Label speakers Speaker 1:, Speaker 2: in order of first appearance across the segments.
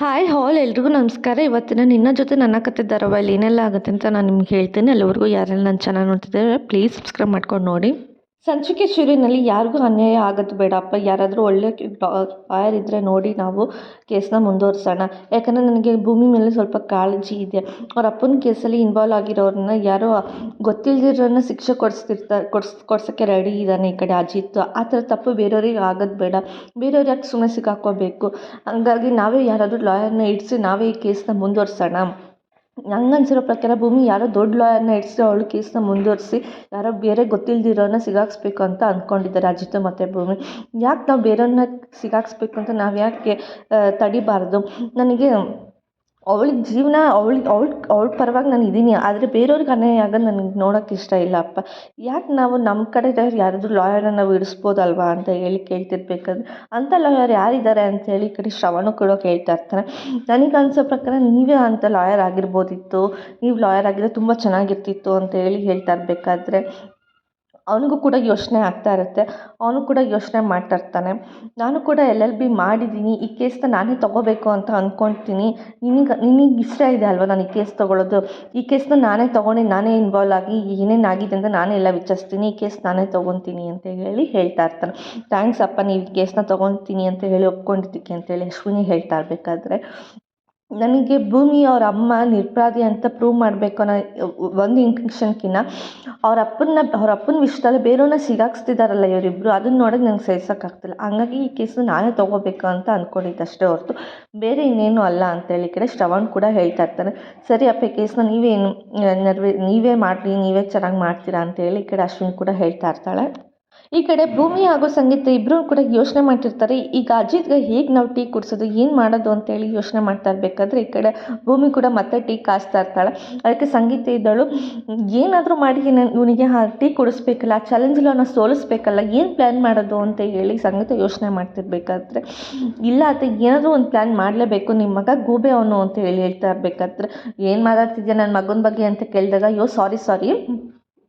Speaker 1: Hi ಹಾಲ್ ಎಲ್ರಿಗೂ ನಮಸ್ಕಾರ. ಇವತ್ತಿನ ನಿನ್ನ ಜೊತೆ ನನ್ನ ಕತೆ ಧಾರಾವಾಹಿಯಲ್ಲಿ ಏನೆಲ್ಲ ಆಗುತ್ತೆ ಅಂತ ನಾನು ನಿಮ್ಗೆ ಹೇಳ್ತೀನಿ. ಅಲ್ಲಿವರೆಗೂ ಯಾರೆಲ್ಲ ನನ್ನ ಚಾನಲ್ ನೋಡ್ತಿದ್ದಾರೆ ಪ್ಲೀಸ್ ಸಬ್ಸ್ಕ್ರೈಬ್ ಮಾಡ್ಕೊಂಡು ನೋಡಿ. ಸಂಚಿಕೆ ಶುರುವಿನಲ್ಲಿ ಯಾರಿಗೂ ಅನ್ಯಾಯ ಆಗೋದು ಬೇಡಪ್ಪ, ಯಾರಾದರೂ ಒಳ್ಳೆ ಲಾಯರ್ ಇದ್ದರೆ ನೋಡಿ ನಾವು ಕೇಸನ್ನ ಮುಂದುವರ್ಸೋಣ. ಯಾಕಂದರೆ ನನಗೆ ಭೂಮಿ ಮೇಲೆ ಸ್ವಲ್ಪ ಕಾಳಜಿ ಇದೆ. ಅವ್ರ ಅಪ್ಪನ ಕೇಸಲ್ಲಿ ಇನ್ವಾಲ್ವ್ ಆಗಿರೋರನ್ನ ಯಾರೋ ಗೊತ್ತಿಲ್ಲದಿರೋರನ್ನ ಶಿಕ್ಷೆ ಕೊಡ್ಸೋಕ್ಕೆ ರೆಡಿ ಇದ್ದಾನೆ ಈ ಕಡೆ ಅಜಿತ್. ಆ ಥರ ತಪ್ಪು ಬೇರೆಯವ್ರಿಗೆ ಆಗೋದು ಬೇಡ, ಬೇರೆಯವ್ರು ಯಾಕೆ ಸುಮ್ಮನೆ ಸಿಕ್ಕಾಕೋಬೇಕು. ಹಂಗಾಗಿ ನಾವೇ ಯಾರಾದರೂ ಲಾಯರ್ನ ಇಡಿಸಿ ನಾವೇ ಈ ಕೇಸನ್ನ ಮುಂದುವರ್ಸೋಣ. ನಂಗನ್ಸಿರೋ ಪ್ರಕಾರ ಭೂಮಿ ಯಾರೋ ದೊಡ್ಡ ಲಾಯರ್ನ ಇಡಿಸಿ ಅವಳು ಕೇಸನ್ನ ಮುಂದುವರಿಸಿ ಯಾರೋ ಬೇರೆ ಗೊತ್ತಿಲ್ದಿರೋನ್ನ ಸಿಗಾಕ್ಸ್ಬೇಕು ಅಂತ ಅಂದ್ಕೊಂಡಿದ್ದಾರೆ ಅಜಿತ್ ಮತ್ತು ಭೂಮಿ. ಯಾಕೆ ನಾವು ಬೇರೆಯವ್ರನ್ನ ಸಿಗಾಕ್ಸ್ಬೇಕು ಅಂತ ನಾವು ಯಾಕೆ ತಡಿಬಾರ್ದು? ನನಗೆ ಅವಳಿಗೆ ಜೀವನ ಅವಳ ಪರವಾಗಿ ನಾನು ಇದ್ದೀನಿ, ಆದರೆ ಬೇರೆಯವ್ರಿಗೆ ಅನ್ಯಾಯ ಆಗೋದು ನನಗೆ ನೋಡೋಕ್ಕೆ ಇಷ್ಟ ಇಲ್ಲ ಅಪ್ಪ. ಯಾಕೆ ನಾವು ನಮ್ಮ ಕಡೆ ಯಾರಾದರೂ ಲಾಯರ್ನ ನಾವು ಇಡಿಸ್ಬೋದಲ್ವಾ ಅಂತ ಹೇಳಿ ಕೇಳ್ತಿರ್ಬೇಕಾದ್ರೆ ಅಂಥ ಲಾಯರ್ ಯಾರಿದ್ದಾರೆ ಅಂತೇಳಿ ಈ ಕಡೆ ಶ್ರವಣು ಕೂಡ ಕೇಳ್ತಾ ಇರ್ತಾನೆ. ನನಗೆ ಅನಿಸೋ ಪ್ರಕಾರ ನೀವೇ ಅಂಥ ಲಾಯರ್ ಆಗಿರ್ಬೋದಿತ್ತು, ನೀವು ಲಾಯರ್ ಆಗಿದ್ರೆ ತುಂಬ ಚೆನ್ನಾಗಿರ್ತಿತ್ತು ಅಂತ ಹೇಳಿ ಹೇಳ್ತಾ ಇರಬೇಕಾದ್ರೆ ಅವನಿಗೂ ಕೂಡ ಯೋಚನೆ ಆಗ್ತಾ ಇರುತ್ತೆ. ಅವನು ಕೂಡ ಯೋಚನೆ ಮಾಡ್ತಾ ಇರ್ತಾನೆ. ನಾನು ಕೂಡ LLB ಮಾಡಿದ್ದೀನಿ, ಈ ಕೇಸನ್ನ ನಾನೇ ತೊಗೋಬೇಕು ಅಂತ ಅಂದ್ಕೊಳ್ತೀನಿ. ನಿನಗೆ ಇಷ್ಟ ಇದೆ ಅಲ್ವಾ ನಾನು ಈ ಕೇಸ್ ತೊಗೊಳ್ಳೋದು? ಈ ಕೇಸನ್ನ ನಾನೇ ತೊಗೊಂಡು ನಾನೇ ಇನ್ವಾಲ್ವ್ ಆಗಿ ಏನೇನಾಗಿದೆ ಅಂತ ನಾನೇ ಎಲ್ಲ ವಿಚಾರಿಸ್ತೀನಿ, ಈ ಕೇಸ್ ನಾನೇ ತೊಗೊತೀನಿ ಅಂತ ಹೇಳಿ ಹೇಳ್ತಾ ಇರ್ತಾನೆ. ಥ್ಯಾಂಕ್ಸ್ ಅಪ್ಪ, ನೀವು ಈ ಕೇಸನ್ನ ತೊಗೊತೀನಿ ಅಂತ ಹೇಳಿ ಒಪ್ಕೊಂಡಿದ್ದಕ್ಕೆ ಅಂತೇಳಿ ಅಶ್ವಿನಿ ಹೇಳ್ತಾ ಇರಬೇಕಾದ್ರೆ ನನಗೆ ಭೂಮಿ ಅವ್ರ ಅಮ್ಮ ನಿರಪರಾಧಿ ಅಂತ ಪ್ರೂವ್ ಮಾಡಬೇಕು ಅನ್ನೋ ಒಂದು ಇಂಟೆನ್ಷನ್ಕಿನ್ನ ಅವ್ರ ಅಪ್ಪನ ವಿಷಯದಲ್ಲಿ ಬೇರೆಯವ್ರನ್ನ ಸಿಗಾಕ್ಸ್ತಿದ್ದಾರಲ್ಲ ಇವರಿಬ್ಬರು, ಅದನ್ನ ನೋಡೋಕೆ ನಂಗೆ ಸಹಿಸೋಕ್ಕಾಗ್ತಿಲ್ಲ. ಹಂಗಾಗಿ ಈ ಕೇಸನ್ನ ನಾನೇ ತೊಗೋಬೇಕು ಅಂತ ಅಂದ್ಕೊಂಡಿದ್ದಷ್ಟೇ ಹೊರತು ಬೇರೆ ಇನ್ನೇನು ಅಲ್ಲ ಅಂತೇಳಿ ಕಡೆ ಶ್ರವಣ್ ಕೂಡ ಹೇಳ್ತಾ ಇರ್ತಾನೆ. ಸರಿ ಅಪ್ಪ, ಈ ಕೇಸನ್ನ ನೀವೇ ಮಾಡಿರಿ, ನೀವೇ ಚೆನ್ನಾಗಿ ಮಾಡ್ತೀರಾ ಅಂತೇಳಿ ಈ ಕಡೆ ಅಶ್ವಿನಿ ಕೂಡ ಹೇಳ್ತಾ ಇರ್ತಾಳೆ. ಈ ಕಡೆ ಭೂಮಿ ಹಾಗೂ ಸಂಗೀತ ಇಬ್ಬರೂ ಕೂಡ ಯೋಚನೆ ಮಾಡ್ತಿರ್ತಾರೆ. ಈಗ ಅಜಿತ್ಗೆ ಹೇಗೆ ನಾವು ಟೀ ಕುಡಿಸೋದು, ಏನು ಮಾಡೋದು ಅಂತೇಳಿ ಯೋಚನೆ ಮಾಡ್ತಾ ಇರಬೇಕಾದ್ರೆ ಈ ಕಡೆ ಭೂಮಿ ಕೂಡ ಮತ್ತೆ ಟೀ ಕಾಸ್ತಾ ಇರ್ತಾಳೆ. ಅದಕ್ಕೆ ಸಂಗೀತ ಇದ್ದಳು, ಏನಾದರೂ ಮಾಡಿ ಇವನಿಗೆ ಟೀ ಕುಡಿಸ್ಬೇಕಲ್ಲ, ಚಾಲೆಂಜಲ್ಲಿ ಅವನ್ನ ಸೋಲಿಸ್ಬೇಕಲ್ಲ, ಏನು ಪ್ಲ್ಯಾನ್ ಮಾಡೋದು ಅಂತ ಹೇಳಿ ಸಂಗೀತ ಯೋಚನೆ ಮಾಡ್ತಿರ್ಬೇಕಾದ್ರೆ ಇಲ್ಲ ಅತ್ತೆ, ಏನಾದರೂ ಒಂದು ಪ್ಲ್ಯಾನ್ ಮಾಡಲೇಬೇಕು, ನಿಮ್ಮ ಮಗ ಗೂಬೆ ಅವನು ಅಂತ ಹೇಳಿ ಹೇಳ್ತಾ ಇರಬೇಕಾದ್ರೆ ಏನು ಮಾತಾಡ್ತಿದ್ಯಾ ನನ್ನ ಮಗನ ಬಗ್ಗೆ ಅಂತ ಕೇಳಿದಾಗ ಅಯ್ಯೋ ಸಾರಿ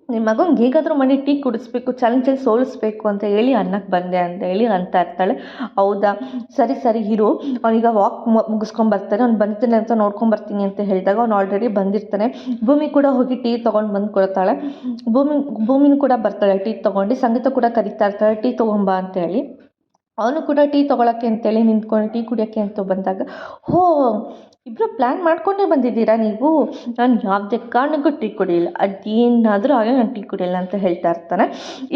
Speaker 1: ನಿಮ್ಮ ಮಗಂಗೆ ಹೇಗಾದರೂ ಮಾಡಿ ಟೀ ಕುಡಿಸ್ಬೇಕು, ಚಾಲೆಂಜಲ್ಲಿ ಸೋಲಿಸ್ಬೇಕು ಅಂತ ಹೇಳಿ ಅನ್ನಕ್ಕೆ ಬಂದೆ ಅಂತ ಹೇಳಿ ಅಂತ ಇರ್ತಾಳೆ. ಹೌದಾ, ಸರಿ ಇರು, ಅವನೀಗ ವಾಕ್ ಮುಗಿಸ್ಕೊಂಬರ್ತಾನೆ, ಅವ್ನು ಬಂದಿದ್ದಾನೆ ಅಂತ ನೋಡ್ಕೊಂಬರ್ತೀನಿ ಅಂತ ಹೇಳಿದಾಗ ಅವ್ನು ಆಲ್ರೆಡಿ ಬಂದಿರ್ತಾನೆ. ಭೂಮಿ ಕೂಡ ಹೋಗಿ ಟೀ ತೊಗೊಂಡು ಬಂದು ಕೊಡ್ತಾಳೆ. ಭೂಮಿನೂ ಕೂಡ ಬರ್ತಾಳೆ ಟೀ ತೊಗೊಂಡು. ಸಂಗೀತ ಕೂಡ ಕರಿತಾ ಇರ್ತಾಳೆ ಟೀ ತೊಗೊಂಬಾ ಅಂತೇಳಿ. ಅವನು ಕೂಡ ಟೀ ತೊಗೊಳಕ್ಕೆ ಅಂತೇಳಿ ನಿಂತ್ಕೊಂಡು ಟೀ ಕುಡಿಯೋಕ್ಕೆ ಅಂತ ಬಂದಾಗ, ಇಬ್ಬರು ಪ್ಲ್ಯಾನ್ ಮಾಡ್ಕೊಂಡೇ ಬಂದಿದ್ದೀರಾ ನೀವು? ನಾನು ಯಾವುದೇ ಕಾರಣಕ್ಕೂ ಟೀ ಕುಡಿಯಿಲ್ಲ, ಅದೇನಾದರೂ ಆಗಲಿ ನಾನು ಟೀ ಕುಡಿಯಲ್ಲ ಅಂತ ಹೇಳ್ತಾ ಇರ್ತಾನೆ.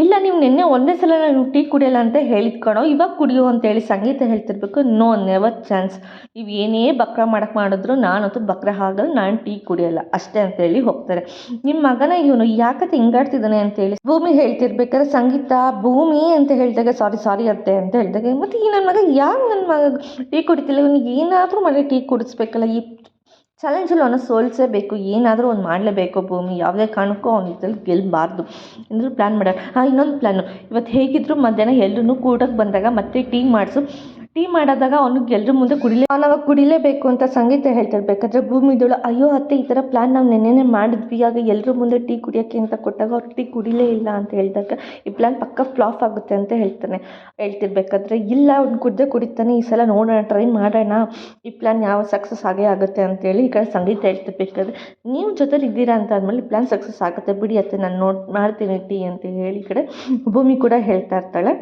Speaker 1: ಇಲ್ಲ, ನೀವು ನಿನ್ನೆ ಒಂದೇ ಸಲ ನಾನು ಟೀ ಕುಡಿಯಲ್ಲ ಅಂತ ಹೇಳಿದ್ಕಣೋ, ಇವಾಗ ಕುಡಿಯೋ ಅಂತೇಳಿ ಸಂಗೀತ ಹೇಳ್ತಿರ್ಬೇಕು. ನೋ, ನೆವರ್ ಚಾನ್ಸ್, ನೀವು ಏನೇ ಬಕ್ರ ಮಾಡಿದ್ರು ನಾನಂತೂ ಬಕ್ರ ಆಗಲ್ಲ, ನಾನು ಟೀ ಕುಡಿಯಲ್ಲ ಅಷ್ಟೇ ಅಂತೇಳಿ ಹೋಗ್ತಾರೆ. ನಿಮ್ಮ ಮಗನ ಇವನು ಯಾಕತ್ತೆ ಹಿಂಗಾಡ್ತಿದ್ದಾನೆ ಅಂತೇಳಿ ಭೂಮಿ ಹೇಳ್ತಿರ್ಬೇಕಾದ್ರೆ ಸಂಗೀತ ಭೂಮಿ ಅಂತ ಹೇಳಿದಾಗ ಸಾರಿ ಅತ್ತೆ ಅಂತ ಹೇಳಿದಾಗ, ಮತ್ತು ಈ ನನ್ನ ಮಗ ಯಾಕೆ ನನ್ನ ಮಗ ಟೀ ಕುಡಿತಿಲ್ಲ, ಇವನಿಗೆ ಏನಾದರೂ ಮಾಡಿ ಟೀ ಕುಡಿಸ್ಬೇಕಲ್ಲ, ಈ ಚಾಲೆಂಜಲ್ಲಿ ಅವನ್ನ ಸೋಲಿಸಬೇಕು, ಏನಾದರೂ ಒಂದು ಮಾಡಲೇಬೇಕು ಭೂಮಿ, ಯಾವುದೇ ಕಾರಣಕ್ಕೂ ಅವನ ಇದ್ರಲ್ಲಿ ಗೆಲ್ಲಬಾರ್ದು ಎಂದರೂ ಪ್ಲ್ಯಾನ್ ಮಾಡ್ಯಾರ. ಇನ್ನೊಂದು ಪ್ಲ್ಯಾನು, ಇವತ್ತು ಹೇಗಿದ್ದರೂ ಮಧ್ಯಾಹ್ನ ಎಲ್ಲರೂ ಕೂಟಕ್ಕೆ ಬಂದಾಗ ಮತ್ತೆ ಟೀ ಮಾಡೋದಾಗ ಅವನಿಗೆ ಎಲ್ಲರ ಮುಂದೆ ಅವಾಗ ಕುಡಿಲೇಬೇಕು ಅಂತ ಸಂಗೀತ ಹೇಳ್ತಿರ್ಬೇಕಾದ್ರೆ ಭೂಮಿ ಇದ್ದಳು, ಅಯ್ಯೋ ಅತ್ತೆ, ಈ ಥರ ಪ್ಲ್ಯಾನ್ ನಾವು ನೆನ್ನೆನೇ ಮಾಡಿದ್ವಿ, ಆಗ ಎಲ್ಲರ ಮುಂದೆ ಟೀ ಕುಡಿಯೋಕ್ಕೆ ಅಂತ ಕೊಟ್ಟಾಗ ಅವ್ರು ಟೀ ಕುಡಿಲೇ ಇಲ್ಲ ಅಂತ ಹೇಳಿದಾಗ ಈ ಪ್ಲ್ಯಾನ್ ಪಕ್ಕ ಫ್ಲಾಪ್ ಆಗುತ್ತೆ ಅಂತ ಹೇಳ್ತಿರ್ಬೇಕಾದ್ರೆ ಇಲ್ಲ, ಅವ್ನು ಕುಡಿತಾನೆ, ಈ ಸಲ ನೋಡೋಣ, ಟ್ರೈ ಮಾಡೋಣ, ಈ ಪ್ಲ್ಯಾನ್ ಯಾವ ಸಕ್ಸಸ್ ಆಗೇ ಆಗುತ್ತೆ ಅಂತೇಳಿ ಈ ಕಡೆ ಸಂಗೀತ ಹೇಳ್ತಿರ್ಬೇಕಾದ್ರೆ ನೀವು ಜೊತೆಲಿ ಇದ್ದೀರಾ ಅಂತ ಆದಮೇಲೆ ಈ ಪ್ಲ್ಯಾನ್ ಸಕ್ಸಸ್ ಆಗುತ್ತೆ ಬಿಡಿ ಅತ್ತೆ, ನಾನು ಮಾಡ್ತೀನಿ ಟೀ ಅಂತ ಹೇಳಿ ಈ ಕಡೆ ಭೂಮಿ ಕೂಡ ಹೇಳ್ತಾ ಇರ್ತಾಳೆ.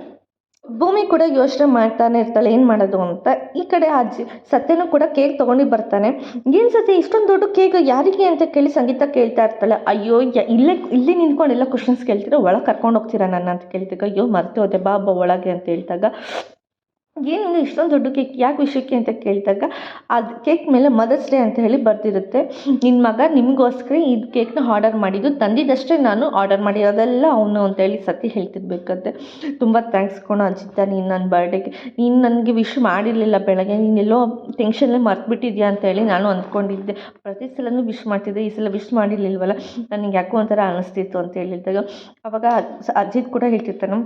Speaker 1: ಭೂಮಿ ಕೂಡ ಯೋಚನೆ ಮಾಡ್ತಾನೆ ಇರ್ತಾಳೆ ಏನು ಮಾಡೋದು ಅಂತ. ಈ ಕಡೆ ಸತ್ಯನೂ ಕೂಡ ಕೇಕ್ ತೊಗೊಂಡು ಬರ್ತಾನೆ. ಏನು ಸತ್ಯ ಇಷ್ಟೊಂದು ದೊಡ್ಡ ಕೇಕ್ ಯಾರಿಗೆ ಅಂತ ಕೇಳಿ ಸಂಗೀತ ಕೇಳ್ತಾ ಇರ್ತಾಳೆ. ಅಯ್ಯೋ, ಇಲ್ಲಿ ನಿಂತ್ಕೊಂಡು ಎಲ್ಲ ಕ್ವಶನ್ಸ್ ಕೇಳ್ತೀರಾ, ಒಳಗೆ ಕರ್ಕೊಂಡು ಹೋಗ್ತೀರಾ ನನ್ನ ಅಂತ ಕೇಳ್ತಿದ್ದಾಗ, ಅಯ್ಯೋ ಮರ್ತೆ ಹೋದೆ, ಬಾ ಒಳಗೆ ಅಂತ ಹೇಳಿದಾಗ, ಏನಿಲ್ಲ ಇಷ್ಟೊಂದು ದೊಡ್ಡ ಕೇಕ್ ಯಾಕೆ ವಿಷಯಕ್ಕೆ ಅಂತ ಕೇಳಿದಾಗ ಅದು ಕೇಕ್ ಮೇಲೆ ಮದರ್ಸ್ ಡೇ ಅಂತ ಹೇಳಿ ಬರ್ತಿರುತ್ತೆ. ನಿನ್ನ ಮಗ ನಿಮಗೋಸ್ಕರ ಇದು ಕೇಕ್ನ ಆರ್ಡರ್ ಮಾಡಿದ್ದು, ತಂದಿದ್ದಷ್ಟೇ ನಾನು ಆರ್ಡರ್ ಮಾಡಿರೋದೆಲ್ಲ ಅವನು ಅಂತೇಳಿ ಸತಿ ಹೇಳ್ತಿರ್ಬೇಕಂತೆ. ತುಂಬ ಥ್ಯಾಂಕ್ಸ್ ಕೊಡೋ ಅಜಿತ, ನೀನು ನನ್ನ ಬರ್ಡೇಗೆ ನೀನು ನನಗೆ ವಿಶ್ ಮಾಡಿರಲಿಲ್ಲ, ಬೆಳಗ್ಗೆ ನೀನೆಲ್ಲೋ ಟೆನ್ಷನ್ಲೇ ಮರ್ತುಬಿಟ್ಟಿದ್ಯಾ ಅಂತೇಳಿ ನಾನು ಅಂದ್ಕೊಂಡಿದ್ದೆ, ಪ್ರತಿ ಸಲನೂ ವಿಶ್ ಮಾಡ್ತಿದ್ದೆ, ಈ ಸಲ ವಿಶ್ ಮಾಡಿರಲಿಲ್ವಲ್ಲ, ನನಗೆ ಯಾಕೋ ಒಂಥರ ಅನ್ನಿಸ್ತಿತ್ತು ಅಂತ ಹೇಳಿದಾಗ ಅವಾಗ ಅಜಿತ್ ಕೂಡ ಹೇಳ್ತಿರ್ತಾನೆ,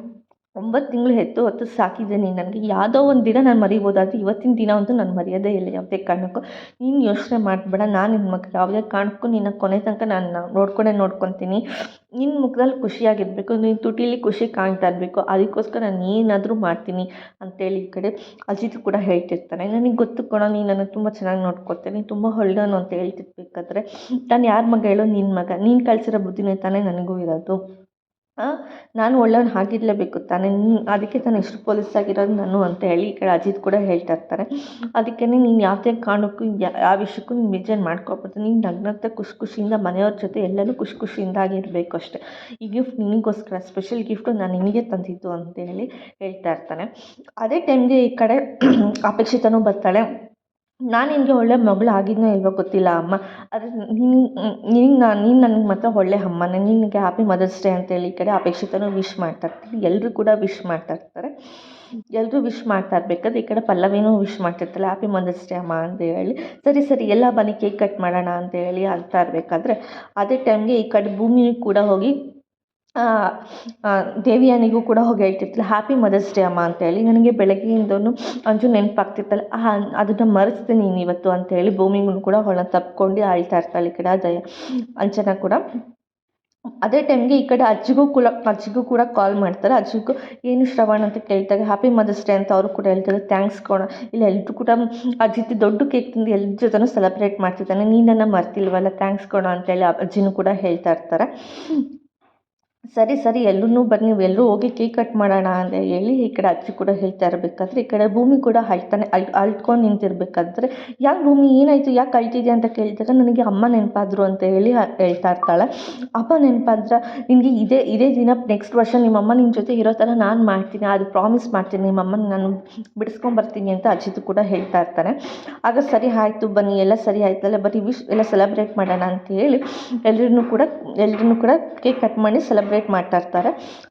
Speaker 1: 9 ತಿಂಗಳು ಹೆತ್ತು ಹೊತ್ತು ಸಾಕಿದೆ ನೀನು ನನಗೆ. ಯಾವುದೋ ಒಂದು ದಿನ ನಾನು ಮರಿಬೋದು, ಆದರೆ ಇವತ್ತಿನ ದಿನ ಅಂತೂ ನಾನು ಮರೆಯೋದೇ ಇಲ್ಲ ಯಾವುದೇ ಕಾರಣಕ್ಕೂ. ನೀನು ಯೋಚನೆ ಮಾಡಬೇಡ, ನಾನು ನಿನ್ನ ಮಗ ಯಾವುದೇ ಕಾರಣಕ್ಕೂ ನಿನ್ನ ಕೊನೆ ತನಕ ನಾನು ನೋಡ್ಕೊತೀನಿ. ನಿನ್ನ ಮುಖದಲ್ಲಿ ಖುಷಿಯಾಗಿರಬೇಕು, ನಿನ್ನ ತುಟಿಲಿ ಖುಷಿ ಕಾಣ್ತಾ ಇರಬೇಕು, ಅದಕ್ಕೋಸ್ಕರ ನಾನು ಏನಾದರೂ ಮಾಡ್ತೀನಿ ಅಂತೇಳಿ ಈ ಕಡೆ ಅಜಿತ್ ಕೂಡ ಹೇಳ್ತಿರ್ತಾನೆ. ನನಗೆ ಗೊತ್ತು ಕಣೋ, ನೀನು ನನಗೆ ತುಂಬ ಚೆನ್ನಾಗಿ ನೋಡ್ಕೊಳ್ತೀನಿ, ನೀನು ತುಂಬ ಒಳ್ಳೆಯವನು ಅಂತ ಹೇಳ್ತಿರ್ಬೇಕಾದ್ರೆ, ನಾನು ಯಾರ ಮಗ ಹೇಳೋ, ನಿನ್ನ ಮಗ, ನೀನು ಕಳಿಸಿರೋ ಬುದ್ಧಿನೇ ತಾನೇ ನನಗೂ ಇರೋದು. ನಾನು ಒಳ್ಳೆಯವ್ನು ಆಗಿರಲೇಬೇಕು ತಾನೇ, ಅದಕ್ಕೆ ತಾನೇ ಇಷ್ಟು ಪೊಲೀಸಾಗಿರೋದು ನಾನು ಅಂತ ಹೇಳಿ ಈ ಕಡೆ ಅಜಿತ್ ಕೂಡ ಹೇಳ್ತಾ ಇರ್ತಾರೆ. ಅದಕ್ಕೇ ನೀನು ಯಾವುದೇ ಕಾರಣಕ್ಕೂ ಯಾವ ವಿಷಯಕ್ಕೂ ನೀನು ಬೇಜಾರು ಮಾಡ್ಕೊಬಾರ್ದು. ನೀನು ನಗ್ನಗ್ತಾ ಖುಷಿಯಿಂದ ಮನೆಯವ್ರ ಜೊತೆ ಎಲ್ಲನೂ ಖುಷಿಯಿಂದಾಗಿರಬೇಕು ಅಷ್ಟೇ. ಈ ಗಿಫ್ಟ್ ನಿನಗೋಸ್ಕರ, ಸ್ಪೆಷಲ್ ಗಿಫ್ಟು ನಾನು ನಿನಗೆ ತಂದಿದ್ದು ಅಂತೇಳಿ ಹೇಳ್ತಾ ಇರ್ತಾನೆ. ಅದೇ ಟೈಮ್ಗೆ ಈ ಕಡೆ ಅಪೇಕ್ಷಿತನೂ ಬರ್ತಾಳೆ. ನಾನು ನಿನಗೆ ಒಳ್ಳೆ ಮಗಳು ಆಗಿದ್ನೋ ಇಲ್ವೋ ಗೊತ್ತಿಲ್ಲ ಅಮ್ಮ, ಆದರೆ ನೀನು ನನಗೆ ಮಾತ್ರ ಒಳ್ಳೆ ಅಮ್ಮನೇ. ನಿನಗೆ ಹ್ಯಾಪಿ ಮದರ್ಸ್ ಡೇ ಅಂತೇಳಿ ಈ ಕಡೆ ಅಪೇಕ್ಷಿತನೂ ವಿಶ್ ಮಾಡ್ತಾ ಇರ್ತೀನಿ. ಎಲ್ಲರೂ ಕೂಡ ವಿಶ್ ಮಾಡ್ತಾ ಇರ್ತಾರೆ. ಎಲ್ಲರೂ ವಿಶ್ ಮಾಡ್ತಾ ಇರಬೇಕಾದ್ರೆ ಈ ಕಡೆ ಪಲ್ಲವಿನೂ ವಿಶ್ ಮಾಡ್ತಿರ್ತಾಳೆ, ಹ್ಯಾಪಿ ಮದರ್ಸ್ ಡೇ ಅಮ್ಮ ಅಂತ ಹೇಳಿ. ಸರಿ ಎಲ್ಲ ಬನ್ನಿ ಕೇಕ್ ಕಟ್ ಮಾಡೋಣ ಅಂತ ಹೇಳಿ ಆಗ್ತಾ ಇರಬೇಕಾದ್ರೆ ಅದೇ ಟೈಮ್ಗೆ ಈ ಕಡೆ ಭೂಮಿಯೂ ಕೂಡ ಹೋಗಿ ದೇವಿಯಾನಿಗೂ ಕೂಡ ಹೋಗಿ ಹೇಳ್ತಿರ್ತಾಳೆ, ಹ್ಯಾಪಿ ಮದರ್ಸ್ ಡೇ ಅಮ್ಮ ಅಂತೇಳಿ. ನನಗೆ ಬೆಳಗ್ಗೆಯಿಂದನೂ ಅಂಜು ನೆನಪಾಗ್ತಿರ್ತಾಳೆ, ಅದನ್ನು ಮರೆಸ್ದೆ ನೀನು ಇವತ್ತು ಅಂತೇಳಿ ಭೂಮಿಗೂ ಕೂಡ ಅವಳನ್ನ ತಪ್ಕೊಂಡು ಆಳ್ತಾ ಇರ್ತಾಳೆ. ಈ ಕಡೆ ಅಂಜನಾ ಕೂಡ ಅದೇ ಟೈಮ್ಗೆ ಈ ಕಡೆ ಅಜ್ಜಿಗೂ ಕೂಡ ಕಾಲ್ ಮಾಡ್ತಾರೆ. ಅಜ್ಜಿಗೂ ಏನು ಶ್ರವಣ್ ಅಂತ ಕೇಳ್ತಾರೆ, ಹ್ಯಾಪಿ ಮದರ್ಸ್ ಡೇ ಅಂತ ಅವರು ಕೂಡ ಹೇಳ್ತಾರೆ. ಥ್ಯಾಂಕ್ಸ್ ಕಣೋ, ಇಲ್ಲ ಎಲ್ಲರೂ ಕೂಡ ಅಜಿತ್ ದೊಡ್ಡ ಕೇಕ್ ತಿಂದು ಎಲ್ಲರ ಜೊತೆನೂ ಸೆಲೆಬ್ರೇಟ್ ಮಾಡ್ತಿದ್ದಾನೆ, ನೀನನ್ನು ಮರ್ತಿಲ್ವಲ್ಲ, ಥ್ಯಾಂಕ್ಸ್ ಕಣೋ ಅಂತೇಳಿ ಅಜ್ಜಿನೂ ಕೂಡ ಹೇಳ್ತಾ ಇರ್ತಾರೆ. ಸರಿ ಎಲ್ಲರೂ ಬನ್ನಿ, ಎಲ್ಲರೂ ಹೋಗಿ ಕೇಕ್ ಕಟ್ ಮಾಡೋಣ ಅಂತ ಹೇಳಿ ಈ ಕಡೆ ಅಜ್ಜಿ ಕೂಡ ಹೇಳ್ತಾ ಇರಬೇಕಾದ್ರೆ ಈ ಕಡೆ ಭೂಮಿ ಕೂಡ ಅಳ್ಕೊಂಡು ನಿಂತಿರ್ಬೇಕಾದ್ರೆ, ಯಾಕೆ ಭೂಮಿ ಏನಾಯಿತು, ಯಾಕೆ ಅಳ್ತಿದ್ಯಾ ಅಂತ ಕೇಳಿದಾಗ, ನನಗೆ ಅಮ್ಮ ನೆನಪಾದ್ರು ಅಂತ ಹೇಳಿ ಹೇಳ್ತಾ ಇರ್ತಾಳೆ. ಅಮ್ಮ ನೆನಪಾದ್ರೆ ನಿನಗೆ ಇದೇ ದಿನ ನೆಕ್ಸ್ಟ್ ವರ್ಷ ನಿಮ್ಮಮ್ಮ ನಿನ್ನ ಜೊತೆ ಇರೋ ಥರ ನಾನು ಮಾಡ್ತೀನಿ, ಅದು ಪ್ರಾಮಿಸ್ ಮಾಡ್ತೀನಿ, ನಿಮ್ಮಮ್ಮನ ನಾನು ಬಿಡಿಸ್ಕೊಂಬರ್ತೀನಿ ಅಂತ ಅಜ್ಜಿದು ಕೂಡ ಹೇಳ್ತಾ ಇರ್ತಾನೆ. ಆಗ ಸರಿ ಆಯಿತು ಬನ್ನಿ, ಎಲ್ಲ ಸರಿ ಆಯ್ತಲ್ಲ, ಬರೀ ಎಲ್ಲ ಸೆಲೆಬ್ರೇಟ್ ಮಾಡೋಣ ಅಂತ ಹೇಳಿ ಎಲ್ಲರೂ ಕೂಡ ಕೇಕ್ ಕಟ್ ಮಾಡಿ ಸೆಲೆಬ್ರೇಟ್ ಮಾಡ್ತಾ ಇರ್ತಾರೆ.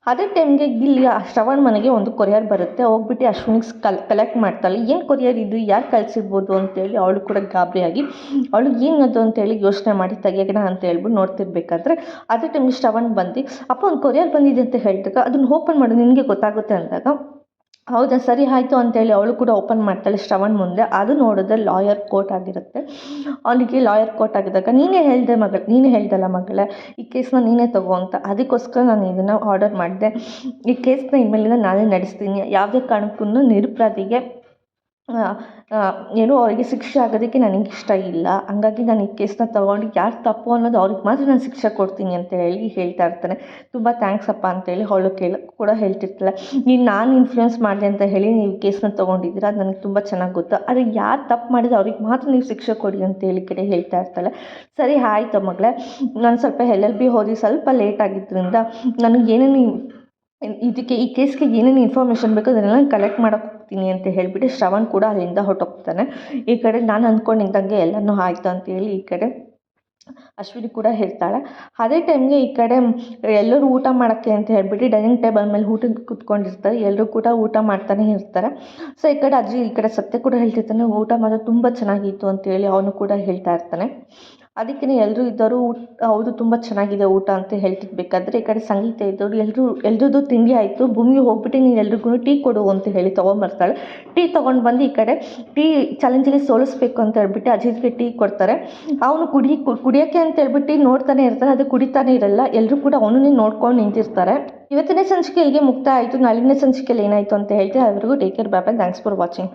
Speaker 1: ಅದೇ ಟೈಮ್ಗೆ ಇಲ್ಲಿ ಶ್ರವಣ್ ಮನೆಗೆ ಒಂದು ಕೊರಿಯರ್ ಬರುತ್ತೆ. ಹೋಗ್ಬಿಟ್ಟು ಅಶ್ವಿನಿಗೆ ಕಲೆಕ್ಟ್ ಮಾಡ್ತಾಳೆ. ಏನು ಕೊರಿಯರ್ ಇದು, ಯಾರು ಕಳಿಸಿರ್ಬೋದು ಅಂತೇಳಿ ಅವಳು ಕೂಡ ಗಾಬರಿಯಾಗಿ ಅವಳು ಏನದು ಅಂತೇಳಿ ಯೋಚನೆ ಮಾಡಿ ತೆಗಿಯೋಣ ಅಂತ ಹೇಳ್ಬಿಟ್ಟು ನೋಡ್ತಿರ್ಬೇಕಾದ್ರೆ ಅದೇ ಟೈಮ್ಗೆ ಶ್ರವಣ್ ಬಂದು, ಅಪ್ಪ ಒಂದು ಕೊರಿಯರ್ ಬಂದಿದೆ ಅಂತ ಹೇಳಿದಾಗ, ಅದನ್ನು ಓಪನ್ ಮಾಡು ನಿನಗೆ ಗೊತ್ತಾಗುತ್ತೆ ಅಂದಾಗ, ಹೌದಾ ಸರಿ ಆಯಿತು ಅಂತೇಳಿ ಅವಳು ಕೂಡ ಓಪನ್ ಮಾಡ್ತಾಳೆ ಶ್ರವಣ್ ಮುಂದೆ. ಅದು ನೋಡಿದ್ರೆ ಲಾಯರ್ ಕೋರ್ಟ್ ಆಗಿರುತ್ತೆ. ಅವನಿಗೆ ಲಾಯರ್ ಕೋರ್ಟ್ ಆಗಿದ್ದಾಗ, ನೀನೇ ಹೇಳ್ದಲ್ಲ ಮಗಳೇ, ಈ ಕೇಸನ್ನ ನೀನೇ ತಗೋ ಅಂತ, ಅದಕ್ಕೋಸ್ಕರ ನಾನು ಇದನ್ನು ಆರ್ಡರ್ ಮಾಡಿದೆ. ಈ ಕೇಸನ್ನ ಇನ್ಮೇಲಿಂದ ನಾನೇ ನಡೆಸ್ತೀನಿ, ಯಾವುದೇ ಕಾರಣಕ್ಕೂ ನಿರಪರಾಧಿಗೆ ಏನೋ ಅವರಿಗೆ ಶಿಕ್ಷೆ ಆಗೋದಕ್ಕೆ ನನಗೆ ಇಷ್ಟ ಇಲ್ಲ. ಹಂಗಾಗಿ ನಾನು ಈ ಕೇಸನ್ನ ತೊಗೊಂಡು ಯಾರು ತಪ್ಪು ಅನ್ನೋದು ಅವ್ರಿಗೆ ಮಾತ್ರ ನಾನು ಶಿಕ್ಷೆ ಕೊಡ್ತೀನಿ ಅಂತ ಹೇಳಿ ಹೇಳ್ತಾ ಇರ್ತಾನೆ. ತುಂಬ ಥ್ಯಾಂಕ್ಸ್ ಅಪ್ಪ ಅಂತೇಳಿ ಅವಳು ಕೂಡ ಹೇಳ್ತಿರ್ತಾಳೆ. ನಾನು ಇನ್ಫ್ಲೂಯೆನ್ಸ್ ಮಾಡಿದೆ ಅಂತ ಹೇಳಿ ನೀವು ಕೇಸನ್ನ ತೊಗೊಂಡಿದ್ದೀರಾ, ಅದು ನನಗೆ ತುಂಬ ಚೆನ್ನಾಗಿ ಗೊತ್ತು, ಆದರೆ ಯಾರು ತಪ್ಪು ಮಾಡಿದ್ರೆ ಅವ್ರಿಗೆ ಮಾತ್ರ ನೀವು ಶಿಕ್ಷೆ ಕೊಡಿ ಅಂತೇಳಿ ಕಡೆ ಹೇಳ್ತಾ ಇರ್ತಾಳೆ. ಸರಿ ಆಯಿತು ಮಗಳೇ, ನಾನು ಸ್ವಲ್ಪ LLB ಓದಿ ಸ್ವಲ್ಪ ಲೇಟ್ ಆಗಿದ್ದರಿಂದ ನನಗೆ ಏನೇನು ಈ ಕೇಸ್ಗೆ ಏನೇನು ಇನ್ಫಾರ್ಮೇಷನ್ ಬೇಕೋ ಅದನ್ನೆಲ್ಲ ಕಲೆಕ್ಟ್ ಮಾಡೋಕ್ಕೆ ಹೋಗ್ತೀನಿ ಅಂತ ಹೇಳಿಬಿಟ್ಟು ಶ್ರವಣ್ ಕೂಡ ಅಲ್ಲಿಂದ ಹೊರಟೋಗ್ತಾನೆ. ಈ ಕಡೆ ನಾನು ಅಂದ್ಕೊಂಡಿದ್ದಂಗೆ ಎಲ್ಲನೂ ಆಯಿತು ಅಂತೇಳಿ ಈ ಕಡೆ ಅಶ್ವಿನಿ ಕೂಡ ಹೇಳ್ತಾಳೆ. ಅದೇ ಟೈಮ್ಗೆ ಈ ಕಡೆ ಎಲ್ಲರೂ ಊಟ ಮಾಡೋಕ್ಕೆ ಅಂತ ಹೇಳ್ಬಿಟ್ಟು ಡೈನಿಂಗ್ ಟೇಬಲ್ ಮೇಲೆ ಊಟಕ್ಕೆ ಕೂತ್ಕೊಂಡಿರ್ತಾರೆ. ಎಲ್ಲರೂ ಕೂಡ ಊಟ ಮಾಡ್ತಾನೆ ಇರ್ತಾರೆ. ಸೊ ಈ ಕಡೆ ಅಜ್ಜಿ ಈ ಕಡೆ ಸತ್ಯ ಕೂಡ ಹೇಳ್ತಿರ್ತಾನೆ, ಊಟ ಮಾತ್ರ ತುಂಬ ಚೆನ್ನಾಗಿತ್ತು ಅಂತೇಳಿ ಅವನು ಕೂಡ ಹೇಳ್ತಾ ಇರ್ತಾನೆ. ಅದಕ್ಕೆ ಎಲ್ಲರೂ ಇದ್ದವರು ಹೌದು ತುಂಬ ಚೆನ್ನಾಗಿದೆ ಊಟ ಅಂತ ಹೇಳ್ತಿರ್ಬೇಕಾದ್ರೆ ಈ ಕಡೆ ಸಂಗೀತ ಇದ್ದವರು ಎಲ್ರದ್ದು ತಿಂಡಿ ಆಯಿತು, ಭೂಮಿಗೆ ಹೋಗ್ಬಿಟ್ಟು ನೀನು ಎಲ್ರಿಗೂ ಟೀ ಕೊಡು ಅಂತ ಹೇಳಿ ತೊಗೊಂಬರ್ತಾಳೆ. ಟೀ ತೊಗೊಂಡು ಬಂದು ಈ ಕಡೆ ಟೀ ಚಾಲೆಂಜಲ್ಲಿ ಸೋಲಿಸ್ಬೇಕು ಅಂತ ಹೇಳ್ಬಿಟ್ಟು ಅಜಿತ್ಗೆ ಟೀ ಕೊಡ್ತಾರೆ. ಅವನು ಕುಡಿಯೋಕ್ಕೆ ಅಂತ ಹೇಳ್ಬಿಟ್ಟು ನೋಡ್ತಾನೆ ಇರ್ತಾನೆ, ಅದು ಕುಡಿತಾನೆ ಇರಲ್ಲ. ಎಲ್ಲರೂ ಕೂಡ ಅವನನ್ನೇ ನೋಡ್ಕೊಂಡು ನಿಂತಿರ್ತಾರೆ. ಇವತ್ತಿನ ಸಂಚಿಕೆ ಇಲ್ಲಿಗೆ ಮುಕ್ತಾಯ ಆಯಿತು. ನಾಳಿನ ಸಂಚಿಕೆಯಲ್ಲಿ ಏನಾಯಿತು ಅಂತ ಹೇಳ್ತೀವಿ. ಅಲ್ಲಿವರೆಗೂ take care, bye bye, thanks for watching.